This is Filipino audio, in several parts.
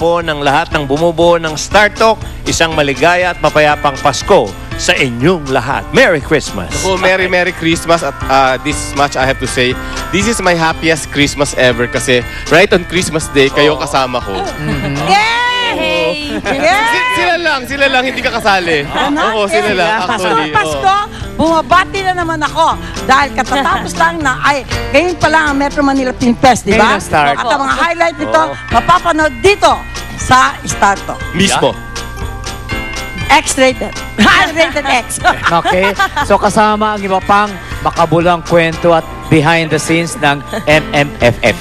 po ng lahat ng bumubuo ng Star Talk, isang maligaya at mapayapang Pasko sa inyong lahat. Merry Christmas! Oh, Merry Christmas. At this much I have to say, this is my happiest Christmas ever kasi right on Christmas Day, kayo kasama ko. Yay! Sila lang, hindi ka kasali. Oo, sila lang, actually. Pasko, bumabati na naman ako dahil katatapos lang na, ngayon pa lang ang Metro Manila Film Fest, di ba? Ngayon na-start. At ang mga highlight nito, mapapanood dito sa Star Talk. Mismo. X-rated. Rated X. Okay? So kasama ang iba pang makabulang kwento at behind the scenes ng MMFF.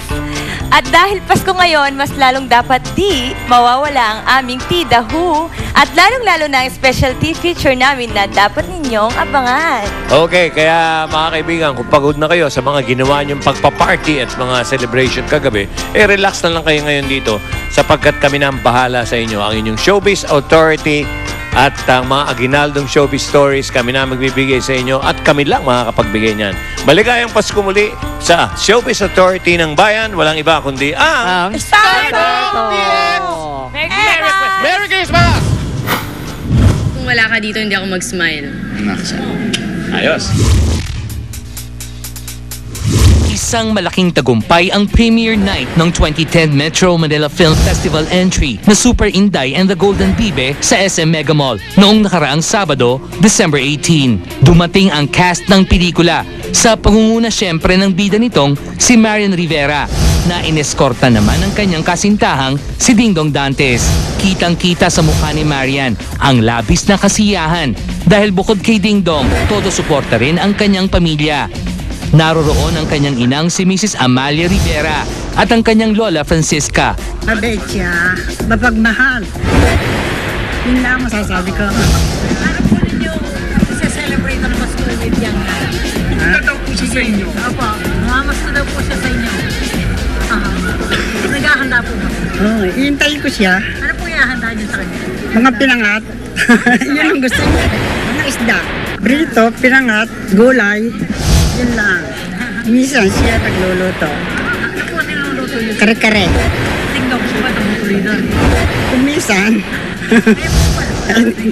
At dahil Pasko ngayon, mas lalong dapat di mawawala ang aming Tida Who at lalong-lalo na ang specialty feature namin na dapat ninyong abangan. Okay, kaya mga kaibigan, kung pagod na kayo sa mga ginawa niyong pagpa-party at mga celebration kagabi, relax na lang kayo ngayon dito sapagkat kami na ang bahala sa inyo. Ang inyong Showbiz Authority at ang mga aginaldong showbiz stories, kami na magbibigay sa inyo at kami lang makakapagbigay niyan. Maligayang Pasko muli sa Showbiz Authority ng Bayan. Walang iba kundi ang Star Talk! Merry Christmas! Kung wala ka dito, hindi ako mag-smile. Ayos. Isang malaking tagumpay ang premiere night ng 2010 Metro Manila Film Festival entry na Super Inday and the Golden Bibe sa SM Mega Mall noong nakaraang Sabado, December 18. Dumating ang cast ng pelikula sa pangunguna siyempre ng bida nitong si Marian Rivera na ineskorta naman ng kanyang kasintahang si Dingdong Dantes. Kitang-kita sa mukha ni Marian ang labis na kasiyahan dahil bukod kay Dingdong, todo suporta rin ang kanyang pamilya. Naroroon ang kanyang inang si Mrs. Amalia Rivera at ang kanyang lola Francisca. Mabait siya, mapagmahal. Yun lang masasabi ko. Ano po ninyo celebrate ang Pasko with Yang Lai? Ito po siya sa inyo. Opo, mamasko daw po siya sa inyo. Naghahanda po ba? Oo, iintayin ko siya. Ano po ihahanda niyo sa kanya? Mga pinangat. Yun ang gusto niya. Mga isda. Brito, pinangat, gulay. Yun lang. Minsan siya nagluluto. Ano po niluluto niyo? Kare-kare. Dingdong siya ba tumutuloy doon? Kung minsan,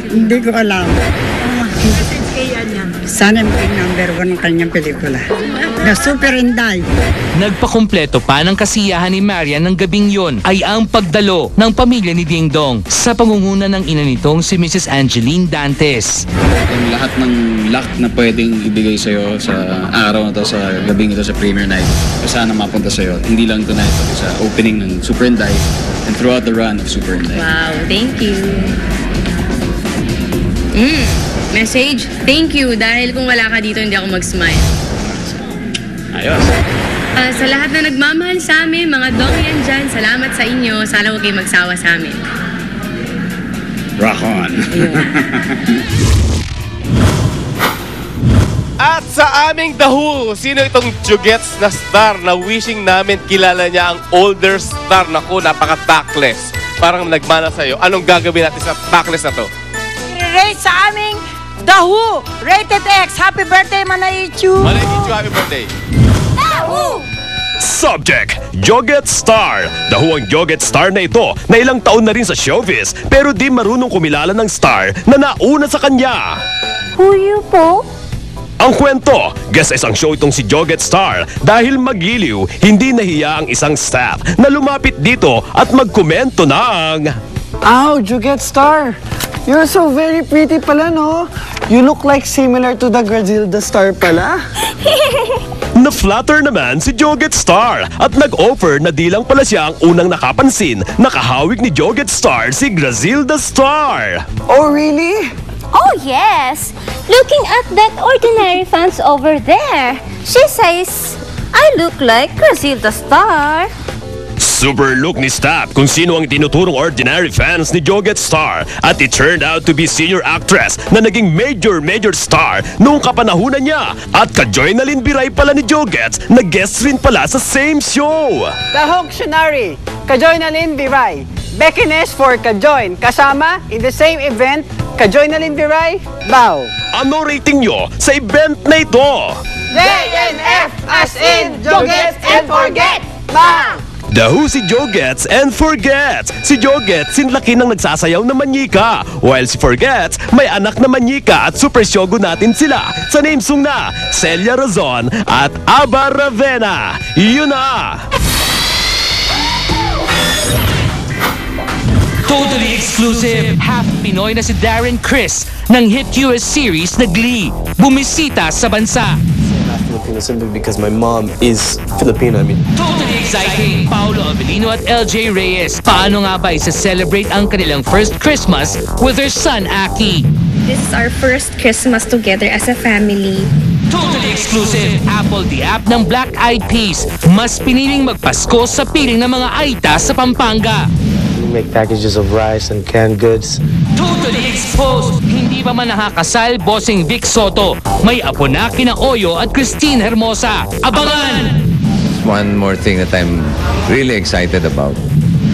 hindi ko alam. Message kay yan. Sana maging #1 ang kanyang pelikula. The Super Inday. Nagpakumpleto pa ng kasiyahan ni Marian ng gabing yon ay ang pagdalo ng pamilya ni Dingdong sa pangunguna ng ina nitong si Mrs. Angeline Dantes. Yung lahat ng luck na pwedeng ibigay sa'yo sa araw na to, sa gabing ito, sa premiere night, sana mapunta sa'yo. Hindi lang tonight, pati sa opening ng Super Inday and throughout the run of Super Inday. Wow, thank you. Message, thank you dahil kung wala ka dito, hindi ako mag-smile. Ayos. Sa lahat na nagmamahal sa amin, mga dongyan dyan, salamat sa inyo. Sana huwag kayong magsawa sa amin. Rock on! At sa aming The Who, sino itong Jugets na star na wishing namin kilala niya ang older star? Naku, napaka-backless. Parang nagmana sa'yo. Anong gagawin natin sa backless na to? I-rate sa aming The Who, Rated X. Happy birthday, Manaichu! Manaichu, happy birthday! Subject, Joget Star. Daho ang Joget Star na ito na ilang taon na rin sa showbiz pero di marunong kumilala ng star na nauna sa kanya. Huyo po? Ang kwento, guest isang show itong si Joget Star dahil magiliw, hindi nahiya ang isang staff na lumapit dito at magkomento ng... Ow, Joget Star! You're so very pretty pala, no? You look like similar to the Grazilda Star pala. Na-flatter naman si Joget Star at nag-offer na di lang pala siya ang unang nakapansin na kahawig ni Joget Star si Grazilda Star. Oh, really? Oh yes! Looking at that ordinary fans over there, she says, I look like Grazilda Star. Super look ni staff kung sino ang tinuturong ordinary fans ni Joget Star at it turned out to be senior actress na naging major star noong kapanahunan niya at ka-Joy Nalin Biray pala ni Joget na guest rin pala sa same show. The Honctionary, ka-Joy Nalin Biray. Becky Ness for ka-Join, kasama in the same event, ka-Joy Nalin Biray, Bao. Ano rating nyo sa event na ito? JNF as in Joget and Forget, Bang! Dahu si Jogets and Forgets. Si Jogets sinlaki ng nagsasayaw na manyika, while si Forgets may anak na manyika at super syogo natin sila sa name song na Celia Razon at Aba Ravena. Yun na! Totally exclusive! Half Pinoy na si Darren Criss ng hit US series na Glee. Bumisita sa bansa. Filipino simply because my mom is Filipino. Totally exciting! Paolo Avellino at LJ Reyes. Paano nga ba isa-celebrate ang kanilang first Christmas with their son Aki? This is our first Christmas together as a family. Totally exclusive! Apple the app ng Black Eyed Peas. Mas piniling magpasko sa piling ng mga Aita sa Pampanga. We make packages of rice and canned goods. Totally exposed! Hindi pa man nakakasal, bossing Vic Soto. May apo na kina Oyo at Christine Hermosa. Abangan! One more thing that I'm really excited about.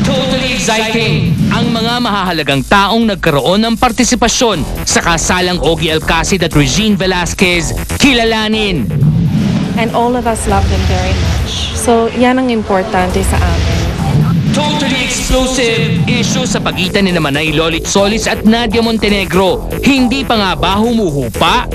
Totally exciting! Ang mga mahahalagang taong nagkaroon ng partisipasyon sa kasalang Ogie Alcacid at Regine Velasquez, kilalanin. And all of us love them very much. So, yan ang importante sa amin. Totally explosive! Issue sa pagitan ni Manay Lolit Solis at Nadia Montenegro. Hindi pa nga ba humuhupa?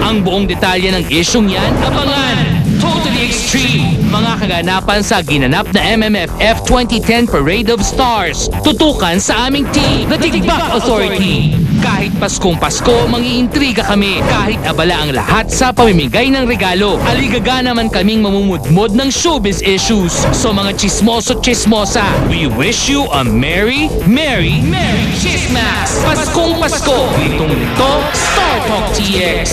Ang buong detalye ng isyong yan, abangan! Totally extreme! Mga kaganapan sa ginanap na MMFF 2010 Parade of Stars. Tutukan sa aming team, The Tikbak Authority. Kahit Paskong Pasko, mangiintriga kami. Kahit abala ang lahat sa pamimigay ng regalo. Aligaga naman kaming mamumudmod ng showbiz issues. So mga chismoso-chismosa, we wish you a Merry, Merry, Merry Chismas! Paskong Pasko! Litong-lito, Star Talk TX!